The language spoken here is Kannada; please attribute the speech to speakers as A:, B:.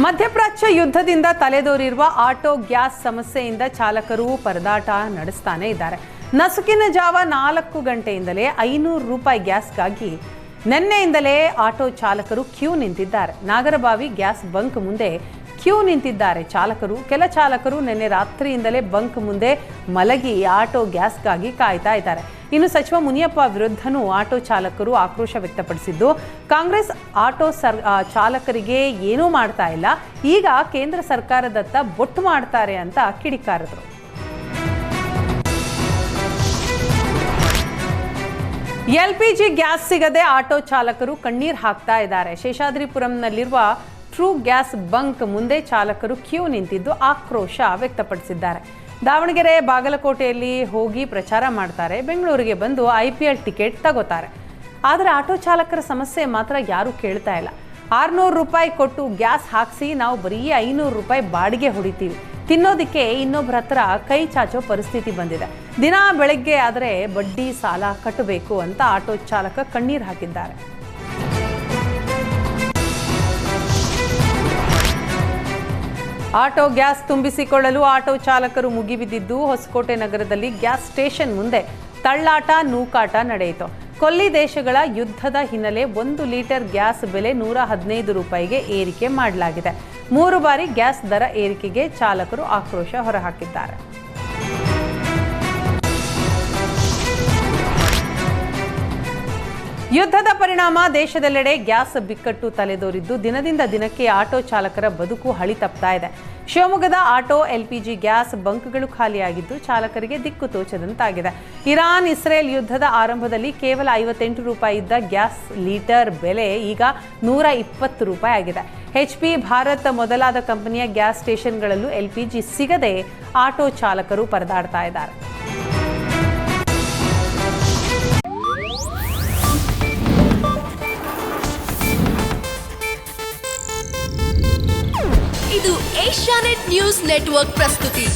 A: ಮಧ್ಯಪ್ರಾಚ್ಯ ಯುದ್ಧದಿಂದ ತಲೆದೋರಿರುವ ಆಟೋ ಗ್ಯಾಸ್ ಸಮಸ್ಯೆಯಿಂದ ಚಾಲಕರು ಪರದಾಟ ನಡೆಸ್ತಾನೆ ಇದ್ದಾರೆ. ನಸುಕಿನ ಜಾವ 4 ಗಂಟೆಯಿಂದಲೇ 500 ರೂಪಾಯಿ ಗ್ಯಾಸ್ಗಾಗಿ ನಿನ್ನೆಯಿಂದಲೇ ಆಟೋ ಚಾಲಕರು ಕ್ಯೂ ನಿಂತಿದ್ದಾರೆ. ನಾಗರಬಾವಿ ಗ್ಯಾಸ್ ಬಂಕ್ ಮುಂದೆ ಕ್ಯೂ ನಿಂತಿದ್ದಾರೆ ಚಾಲಕರು. ಕೆಲ ಚಾಲಕರು ನಿನ್ನೆ ರಾತ್ರಿಯಿಂದಲೇ ಬಂಕ್ ಮುಂದೆ ಮಲಗಿ ಆಟೋ ಗ್ಯಾಸ್ಗಾಗಿ ಕಾಯ್ತಾ ಇದ್ದಾರೆ. ಇನ್ನು ಸಚಿವ ಮುನಿಯಪ್ಪ ವಿರುದ್ಧನೂ ಆಟೋ ಚಾಲಕರು ಆಕ್ರೋಶ ವ್ಯಕ್ತಪಡಿಸಿದ್ದು, ಕಾಂಗ್ರೆಸ್ ಆಟೋ ಚಾಲಕರಿಗೆ ಏನೂ ಮಾಡ್ತಾ ಇಲ್ಲ, ಈಗ ಕೇಂದ್ರ ಸರ್ಕಾರದತ್ತ ಬೊಟ್ಟು ಮಾಡ್ತಾರೆ ಅಂತ ಕಿಡಿಕಾರಿದ್ರು. ಎಲ್ಪಿಜಿ ಗ್ಯಾಸ್ ಸಿಗದೆ ಆಟೋ ಚಾಲಕರು ಕಣ್ಣೀರು ಹಾಕ್ತಾ ಇದ್ದಾರೆ. ಶೇಷಾದ್ರಿಪುರಂನಲ್ಲಿರುವ ಟ್ರೂ ಗ್ಯಾಸ್ ಬಂಕ್ ಮುಂದೆ ಚಾಲಕರು ಕ್ಯೂ ನಿಂತಿದ್ದು ಆಕ್ರೋಶ ವ್ಯಕ್ತಪಡಿಸಿದ್ದಾರೆ. ದಾವಣಗೆರೆ, ಬಾಗಲಕೋಟೆಯಲ್ಲಿ ಹೋಗಿ ಪ್ರಚಾರ ಮಾಡ್ತಾರೆ, ಬೆಂಗಳೂರಿಗೆ ಬಂದು IPL ಟಿಕೆಟ್ ತಗೋತಾರೆ. ಆದರೆ ಆಟೋ ಚಾಲಕರ ಸಮಸ್ಯೆ ಮಾತ್ರ ಯಾರೂ ಕೇಳ್ತಾ ಇಲ್ಲ. 600 ರೂಪಾಯಿ ಕೊಟ್ಟು ಗ್ಯಾಸ್ ಹಾಕಿಸಿ ನಾವು ಬರೀ 500 ರೂಪಾಯಿ ಬಾಡಿಗೆ ಹೊಡಿತೀವಿ, ತಿನ್ನೋದಕ್ಕೆ ಇನ್ನೊಬ್ಬರ ಹತ್ರ ಕೈ ಚಾಚೋ ಪರಿಸ್ಥಿತಿ ಬಂದಿದೆ. ದಿನ ಬೆಳಗ್ಗೆ ಆದರೆ ಬಡ್ಡಿ ಸಾಲ ಕಟ್ಟಬೇಕು ಅಂತ ಆಟೋ ಚಾಲಕ ಕಣ್ಣೀರು ಹಾಕಿದ್ದಾರೆ. ಆಟೋ ಗ್ಯಾಸ್ ತುಂಬಿಸಿಕೊಳ್ಳಲು ಆಟೋ ಚಾಲಕರು ಮುಗಿಬಿದ್ದಿದ್ದು, ಹೊಸಕೋಟೆ ನಗರದಲ್ಲಿ ಗ್ಯಾಸ್ ಸ್ಟೇಷನ್ ಮುಂದೆ ತಳ್ಳಾಟ ನೂಕಾಟ ನಡೆಯಿತು. ಕೊಲ್ಲಿ ದೇಶಗಳ ಯುದ್ಧದ ಹಿನ್ನೆಲೆ 1 ಲೀಟರ್ ಗ್ಯಾಸ್ ಬೆಲೆ 115 ರೂಪಾಯಿಗೆ ಏರಿಕೆ ಮಾಡಲಾಗಿದೆ. 3 ಬಾರಿ ಗ್ಯಾಸ್ ದರ ಏರಿಕೆಗೆ ಚಾಲಕರು ಆಕ್ರೋಶ ಹೊರಹಾಕಿದ್ದಾರೆ. ಯುದ್ಧದ ಪರಿಣಾಮ ದೇಶದೆಲ್ಲೆಡೆ ಗ್ಯಾಸ್ ಬಿಕ್ಕಟ್ಟು ತಲೆದೋರಿದ್ದು, ದಿನದಿಂದ ದಿನಕ್ಕೆ ಆಟೋ ಚಾಲಕರ ಬದುಕು ಹಳಿ ತಪ್ತಾ ಇದೆ. ಶಿವಮೊಗ್ಗದ ಆಟೋ LPG ಗ್ಯಾಸ್ ಬಂಕ್ಗಳು ಖಾಲಿಯಾಗಿದ್ದು, ಚಾಲಕರಿಗೆ ದಿಕ್ಕು ತೋಚದಂತಾಗಿದೆ. ಇರಾನ್ ಇಸ್ರೇಲ್ ಯುದ್ಧದ ಆರಂಭದಲ್ಲಿ ಕೇವಲ 58 ರೂಪಾಯಿ ಇದ್ದ ಗ್ಯಾಸ್ ಲೀಟರ್ ಬೆಲೆ ಈಗ 120 ರೂಪಾಯಿ ಆಗಿದೆ. HP, ಭಾರತ್ ಮೊದಲಾದ ಕಂಪನಿಯ ಗ್ಯಾಸ್ ಸ್ಟೇಷನ್ಗಳಲ್ಲೂ LPG ಸಿಗದೆ ಆಟೋ ಚಾಲಕರು ಪರದಾಡ್ತಾ ಇದ್ದಾರೆ.
B: ಇದು ಏಷ್ಯಾನೆಟ್ ನ್ಯೂಸ್ ನೆಟ್ವರ್ಕ್ ಪ್ರಸ್ತುತಿ.